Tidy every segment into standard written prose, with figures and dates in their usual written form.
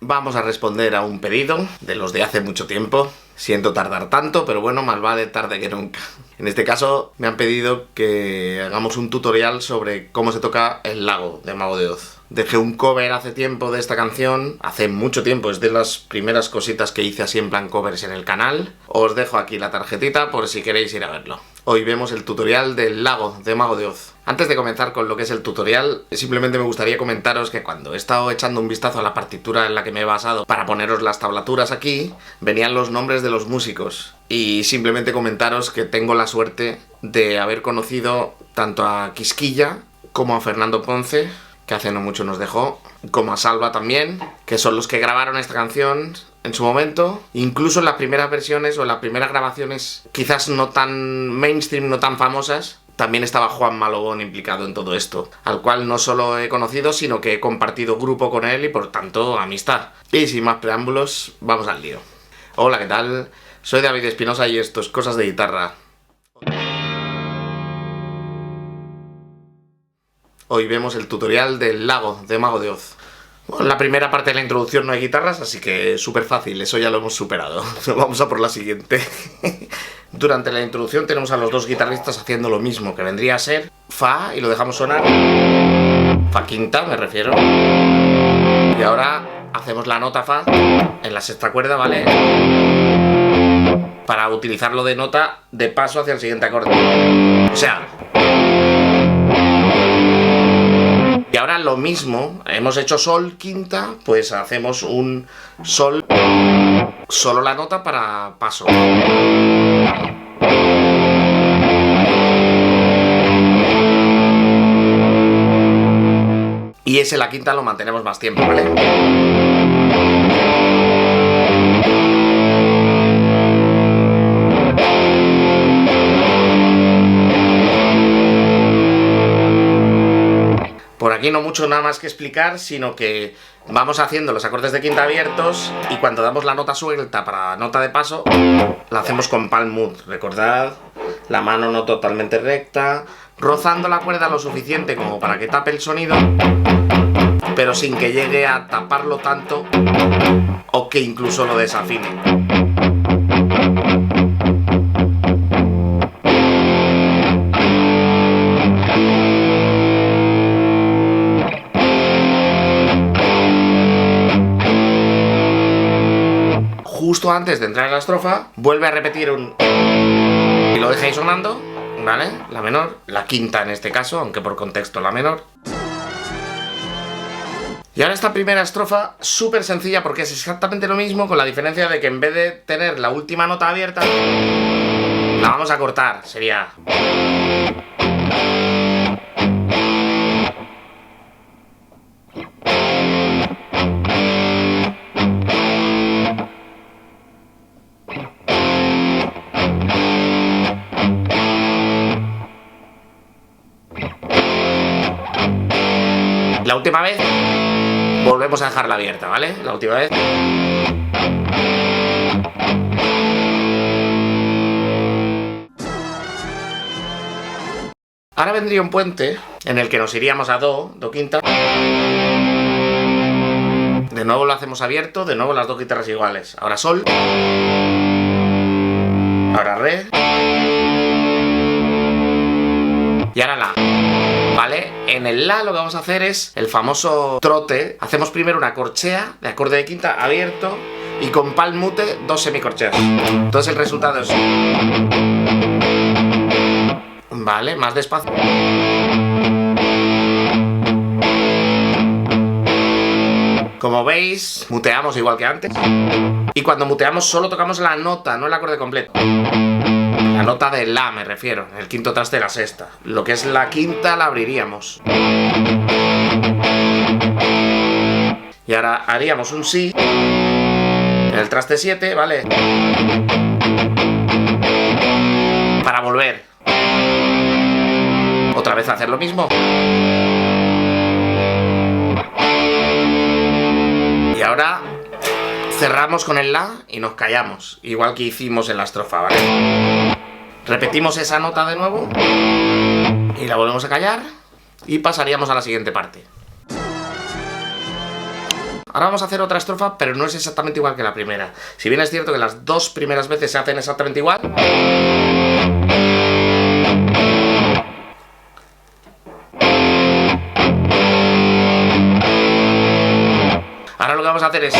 vamos a responder a un pedido de los de hace mucho tiempo. Siento tardar tanto, pero bueno, más vale tarde que nunca. En este caso me han pedido que hagamos un tutorial sobre cómo se toca El Lago de Mago de Oz. Dejé un cover hace tiempo de esta canción, hace mucho tiempo, es de las primeras cositas que hice así en plan covers en el canal. Os dejo aquí la tarjetita por si queréis ir a verlo. Hoy vemos el tutorial del Lago de Mago de Oz. Antes de comenzar con lo que es el tutorial, simplemente me gustaría comentaros que cuando he estado echando un vistazo a la partitura en la que me he basado para poneros las tablaturas aquí, venían los nombres de los músicos. Y simplemente comentaros que tengo la suerte de haber conocido tanto a Quisquilla como a Fernando Ponce, que hace no mucho nos dejó, como a Salva también, que son los que grabaron esta canción en su momento. Incluso en las primeras versiones o en las primeras grabaciones, quizás no tan mainstream, no tan famosas, también estaba Juan Malobón implicado en todo esto, al cual no solo he conocido, sino que he compartido grupo con él y por tanto amistad. Y sin más preámbulos, vamos al lío. Hola, ¿qué tal? Soy David Espinosa y esto es Cosas de Guitarra. Hoy vemos el tutorial del Lago de Mago de Oz. Bueno, en la primera parte de la introducción no hay guitarras, así que súper fácil, eso ya lo hemos superado. Vamos a por la siguiente. Durante la introducción tenemos a los dos guitarristas haciendo lo mismo, que vendría a ser Fa, y lo dejamos sonar. Fa quinta, me refiero. Y ahora hacemos la nota Fa en la sexta cuerda, ¿vale? Para utilizarlo de nota de paso hacia el siguiente acorde. O sea... Y ahora lo mismo, hemos hecho Sol quinta, pues hacemos un Sol, solo la nota para paso. Y ese la quinta lo mantenemos más tiempo, ¿vale? Por aquí no mucho nada más que explicar, sino que vamos haciendo los acordes de quinta abiertos y cuando damos la nota suelta para nota de paso, la hacemos con palm mute. Recordad, la mano no totalmente recta, rozando la cuerda lo suficiente como para que tape el sonido, pero sin que llegue a taparlo tanto o que incluso lo desafine. Justo antes de entrar en la estrofa, vuelve a repetir un... y lo dejáis sonando, ¿vale? La menor, la quinta en este caso, aunque por contexto la menor. Y ahora esta primera estrofa, súper sencilla porque es exactamente lo mismo, con la diferencia de que en vez de tener la última nota abierta, la vamos a cortar, sería... La última vez volvemos a dejarla abierta, ¿vale? La última vez. Ahora vendría un puente en el que nos iríamos a Do quinta. De nuevo lo hacemos abierto, de nuevo las dos guitarras iguales. Ahora Sol. Ahora Re. Y ahora La. ¿Vale? En el La lo que vamos a hacer es el famoso trote. Hacemos primero una corchea de acorde de quinta abierto y con palm mute dos semicorcheas. Entonces el resultado es... Vale, más despacio. Como veis, muteamos igual que antes. Y cuando muteamos solo tocamos la nota, no el acorde completo. La nota de La me refiero, el quinto traste de la sexta. Lo que es la quinta la abriríamos. Y ahora haríamos un Si en el traste 7, ¿vale? Para volver otra vez a hacer lo mismo. Y ahora cerramos con el La y nos callamos, igual que hicimos en la estrofa, ¿vale? Repetimos esa nota de nuevo y la volvemos a callar y pasaríamos a la siguiente parte. Ahora vamos a hacer otra estrofa, pero no es exactamente igual que la primera. Si bien es cierto que las dos primeras veces se hacen exactamente igual. Ahora lo que vamos a hacer es...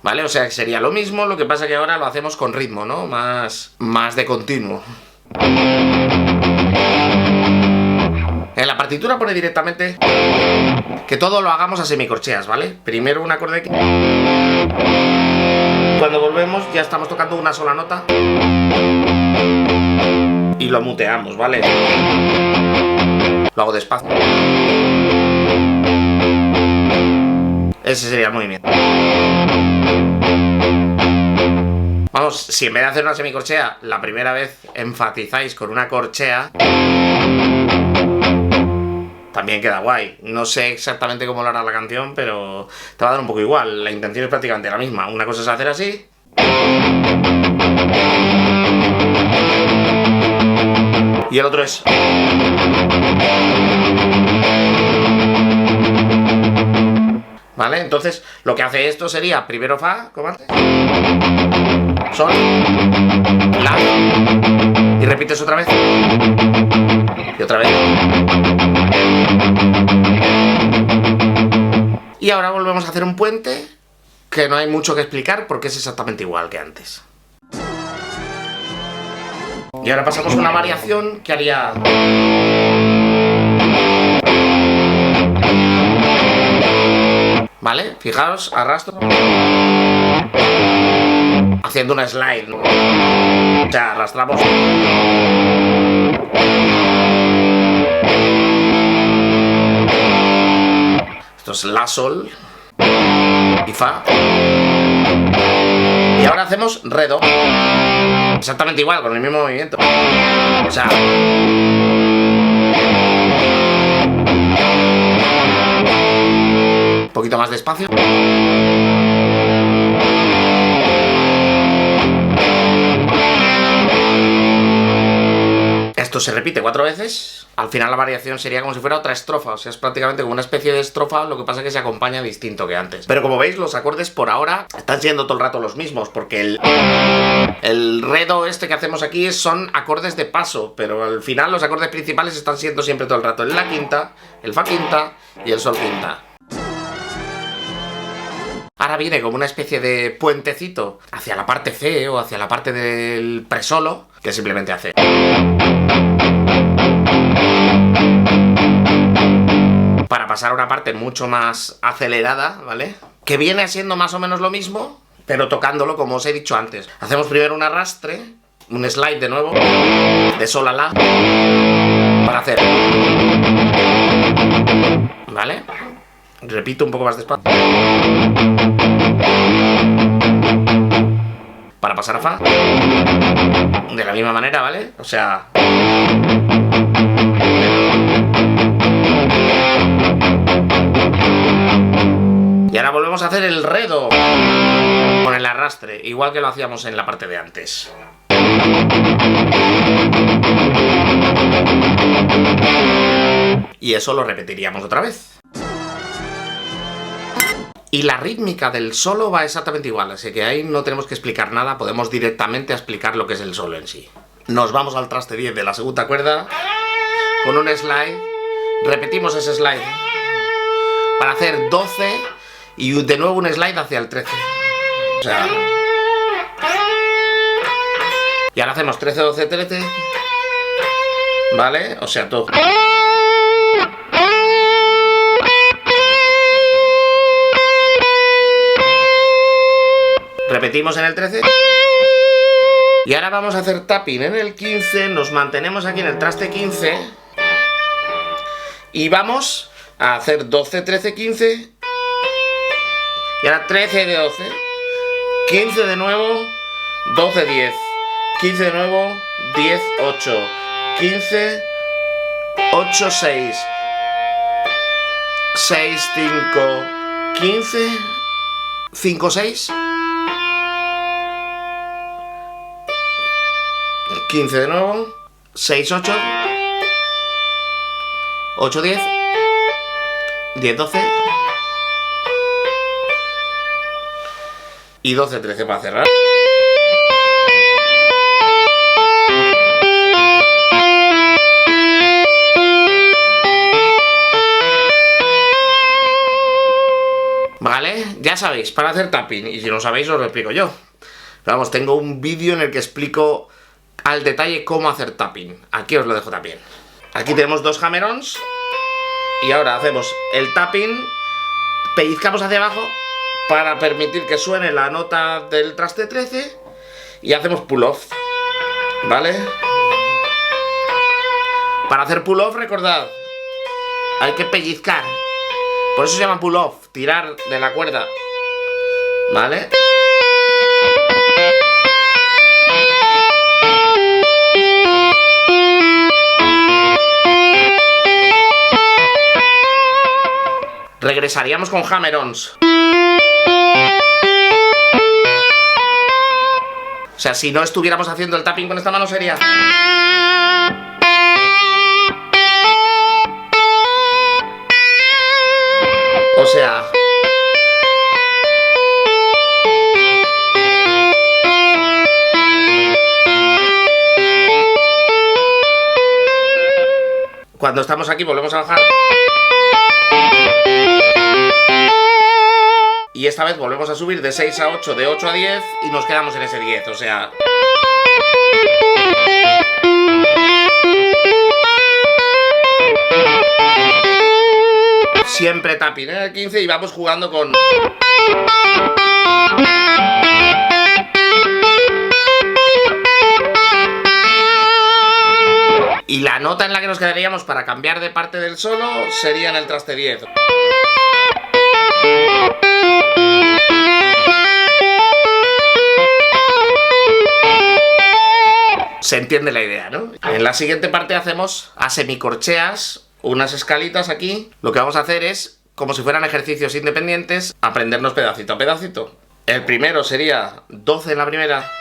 ¿Vale? O sea, que sería lo mismo, lo que pasa que ahora lo hacemos con ritmo, ¿no? Más de continuo. En la partitura pone directamente que todo lo hagamos a semicorcheas, ¿vale? Primero un acorde aquí. Cuando volvemos ya estamos tocando una sola nota. Y lo muteamos, ¿vale? Lo hago despacio. Ese sería el movimiento. Vamos, si en vez de hacer una semicorchea la primera vez enfatizáis con una corchea, también queda guay. No sé exactamente cómo lo hará la canción, pero te va a dar un poco igual. La intención es prácticamente la misma. Una cosa es hacer así. Y el otro es... ¿Vale? Entonces, lo que hace esto sería primero Fa, como antes, Sol, La, y repites otra vez, y otra vez. Y ahora volvemos a hacer un puente, que no hay mucho que explicar porque es exactamente igual que antes. Y ahora pasamos a una variación que haría... ¿Vale? Fijaos, arrastro. Haciendo una slide, ¿no? O sea, arrastramos. Esto es La, Sol y Fa. Y ahora hacemos Re, Do. Exactamente igual, con el mismo movimiento. O sea... Un poquito más despacio. Esto se repite 4 veces. Al final la variación sería como si fuera otra estrofa. O sea, es prácticamente como una especie de estrofa. Lo que pasa es que se acompaña distinto que antes. Pero como veis, los acordes por ahora están siendo todo el rato los mismos. Porque el Re, Do este que hacemos aquí son acordes de paso. Pero al final los acordes principales están siendo siempre todo el rato el La quinta, el Fa quinta y el Sol quinta. Ahora viene como una especie de puentecito hacia la parte C o hacia la parte del presolo, que simplemente hace... Para pasar a una parte mucho más acelerada, ¿vale? Que viene siendo más o menos lo mismo, pero tocándolo como os he dicho antes. Hacemos primero un arrastre, un slide de nuevo, de Sol a La, para hacer... ¿Vale? Repito un poco más despacio. Para pasar a Fa. De la misma manera, ¿vale? O sea... Y ahora volvemos a hacer el Re, Do con el arrastre, igual que lo hacíamos en la parte de antes. Y eso lo repetiríamos otra vez. Y la rítmica del solo va exactamente igual, así que ahí no tenemos que explicar nada, podemos directamente explicar lo que es el solo en sí. Nos vamos al traste 10 de la segunda cuerda, con un slide, repetimos ese slide para hacer 12 y de nuevo un slide hacia el 13. O sea... Y ahora hacemos 13, 12, 13, ¿vale? O sea, todo... Repetimos en el 13. Y ahora vamos a hacer tapping en el 15. Nos mantenemos aquí en el traste 15. Y vamos a hacer 12, 13, 15. Y ahora 13 de 12. 15 de nuevo. 12, 10. 15 de nuevo. 10, 8. 15. 8, 6. 6, 5. 15. 5, 6. 15 de nuevo, 6, 8, 8, 10, 10, 12 y 12, 13 para cerrar. Vale, ya sabéis, para hacer tapping, y si no sabéis os lo explico yo. Pero vamos, tengo un vídeo en el que explico al detalle cómo hacer tapping. Aquí os lo dejo también. Aquí tenemos dos hammer-ons y ahora hacemos el tapping, pellizcamos hacia abajo para permitir que suene la nota del traste 13 y hacemos pull-off, ¿vale? Para hacer pull-off, recordad, hay que pellizcar. Por eso se llama pull-off, tirar de la cuerda, ¿vale? Regresaríamos con hammer-ons. O sea, si no estuviéramos haciendo el tapping con esta mano sería... O sea... Cuando estamos aquí volvemos a bajar. Y esta vez volvemos a subir de 6 a 8, de 8 a 10 y nos quedamos en ese 10, o sea... Siempre tapping en el 15 y vamos jugando con... Y la nota en la que nos quedaríamos para cambiar de parte del solo sería en el traste 10. Se entiende la idea, ¿no? En la siguiente parte hacemos a semicorcheas, unas escalitas aquí. Lo que vamos a hacer es, como si fueran ejercicios independientes, aprendernos pedacito a pedacito. El primero sería 12 en la primera,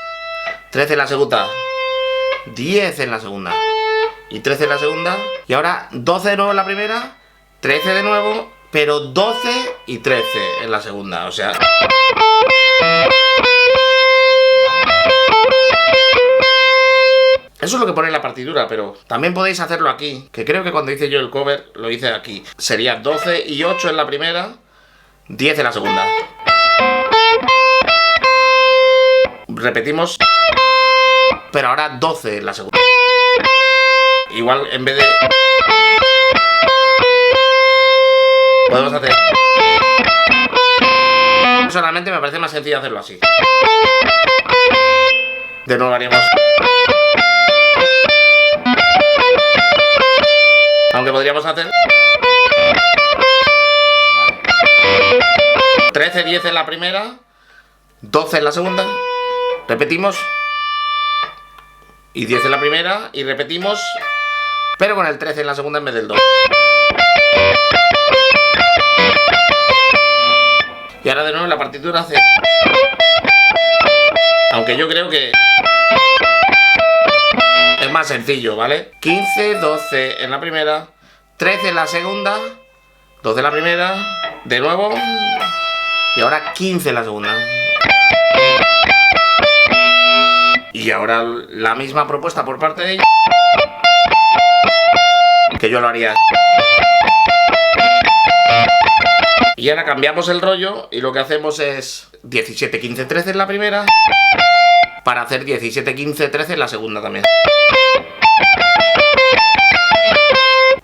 13 en la segunda, 10 en la segunda y 13 en la segunda. Y ahora 12 de nuevo en la primera, 13 de nuevo, pero 12 y 13 en la segunda, o sea... Eso es lo que pone en la partitura, pero también podéis hacerlo aquí, que creo que cuando hice yo el cover lo hice aquí. Sería 12 y 8 en la primera, 10 en la segunda. Repetimos, pero ahora 12 en la segunda. Igual en vez de... Podemos hacer... Personalmente me parece más sencillo hacerlo así. De nuevo haríamos... Aunque podríamos hacer 13, 10 en la primera, 12 en la segunda, repetimos, y 10 en la primera, y repetimos, pero con el 13 en la segunda en vez del 2. Y ahora de nuevo la partitura hace... Aunque yo creo que... es más sencillo, ¿vale? 15, 12 en la primera, 13 en la segunda, 12 en la primera, de nuevo, y ahora 15 en la segunda. Y ahora la misma propuesta por parte de ella, que yo lo haría. Y ahora cambiamos el rollo y lo que hacemos es 17, 15, 13 en la primera, para hacer 17, 15, 13 en la segunda también.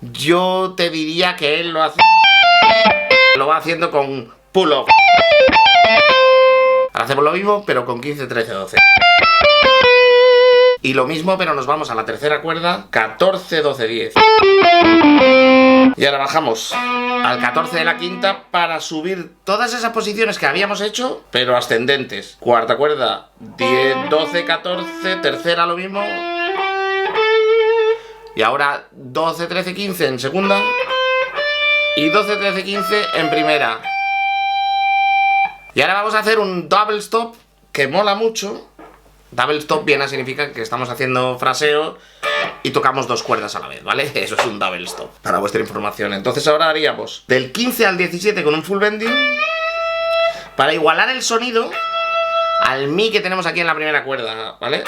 Yo te diría que él lo va haciendo con pull-off. Ahora hacemos lo mismo, pero con 15, 13, 12. Y lo mismo, pero nos vamos a la tercera cuerda, 14, 12, 10. Y ahora bajamos al 14 de la quinta para subir todas esas posiciones que habíamos hecho, pero ascendentes. Cuarta cuerda, 10, 12, 14, tercera lo mismo. Y ahora 12, 13, 15 en segunda. Y 12, 13, 15 en primera. Y ahora vamos a hacer un double stop que mola mucho. Double stop viene a significar que estamos haciendo fraseo y tocamos 2 cuerdas a la vez, ¿vale? Eso es un double stop, para vuestra información. Entonces ahora haríamos del 15 al 17 con un full bending, para igualar el sonido al mi que tenemos aquí en la primera cuerda, ¿vale?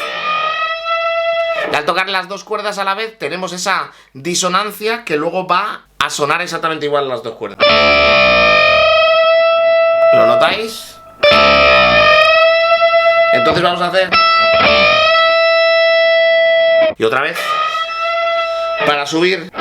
Y al tocar las 2 cuerdas a la vez tenemos esa disonancia que luego va a sonar exactamente igual las 2 cuerdas. ¿Lo notáis? Entonces vamos a hacer... Y otra vez, para subir,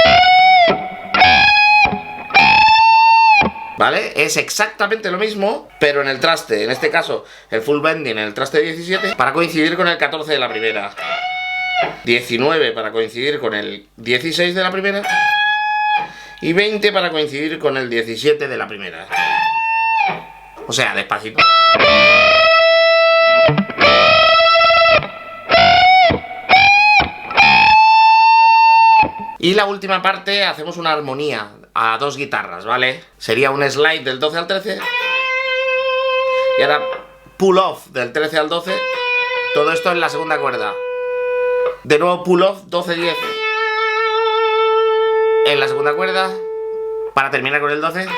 ¿vale? Es exactamente lo mismo, pero en el traste. En este caso, el full bending en el traste 17, para coincidir con el 14 de la primera. 19 para coincidir con el 16 de la primera. Y 20 para coincidir con el 17 de la primera. O sea, despacito. Y la última parte hacemos una armonía a 2 guitarras, ¿vale? Sería un slide del 12 al 13. Y ahora pull off del 13 al 12. Todo esto en la segunda cuerda. De nuevo pull off 12-10 en la segunda cuerda, para terminar con el 12.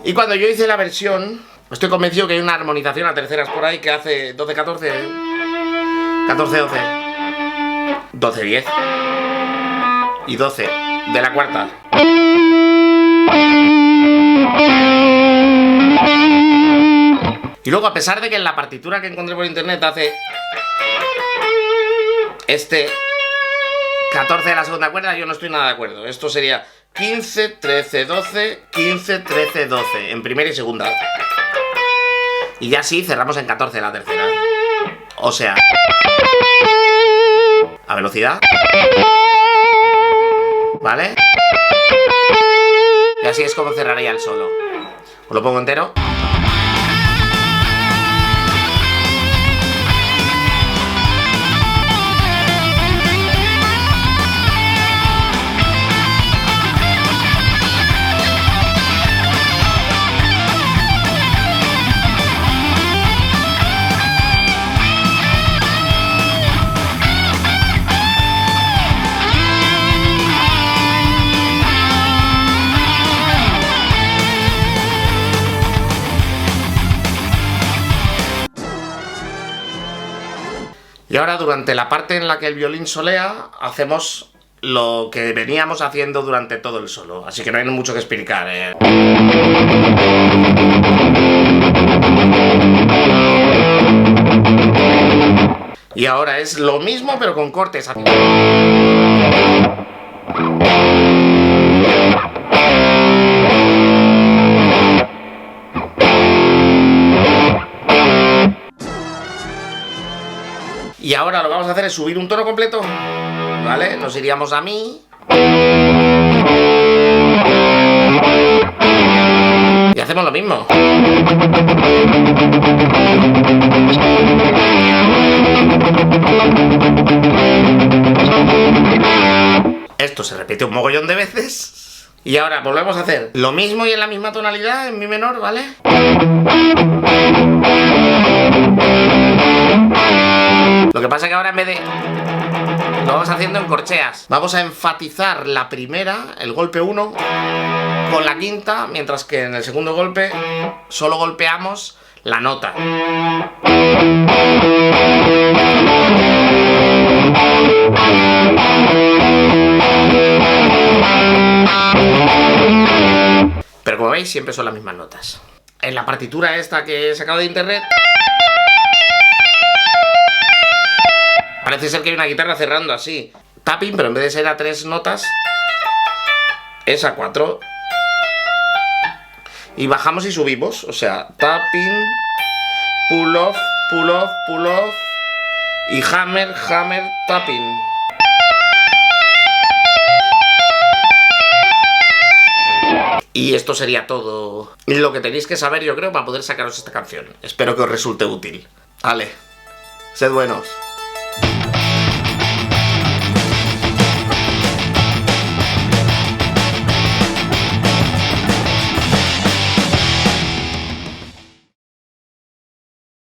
Y cuando yo hice la versión, estoy convencido que hay una armonización a terceras por ahí que hace 12-14, 14-12, 12-10 y 12 de la cuarta. Y luego, a pesar de que en la partitura que encontré por internet hace este 14 de la segunda cuerda, yo no estoy nada de acuerdo. Esto sería 15, 13, 12, 15, 13, 12 en primera y segunda. Y ya sí, cerramos en 14 de la tercera. O sea, a velocidad, ¿vale? Y así es como cerraría el solo. Os lo pongo entero. Y ahora, durante la parte en la que el violín solea, hacemos lo que veníamos haciendo durante todo el solo. Así que no hay mucho que explicar, Y ahora es lo mismo, pero con cortes. Y ahora lo que vamos a hacer es subir un tono completo, ¿vale? Nos iríamos a mi. Y hacemos lo mismo. Esto se repite un mogollón de veces. Y ahora volvemos a hacer lo mismo y en la misma tonalidad, en mi menor, ¿vale? Lo que pasa es que ahora, en vez de... lo vamos haciendo en corcheas. Vamos a enfatizar la primera, el golpe 1, con la quinta, mientras que en el segundo golpe solo golpeamos la nota. Pero como veis, siempre son las mismas notas. En la partitura esta que he sacado de internet, parece ser que hay una guitarra cerrando así, tapping, pero en vez de ser a 3 notas, es a 4. Y bajamos y subimos, o sea, tapping, pull off, pull off, pull off, y hammer, hammer, tapping. Y esto sería todo lo que tenéis que saber, yo creo, para poder sacaros esta canción. Espero que os resulte útil. Vale, sed buenos.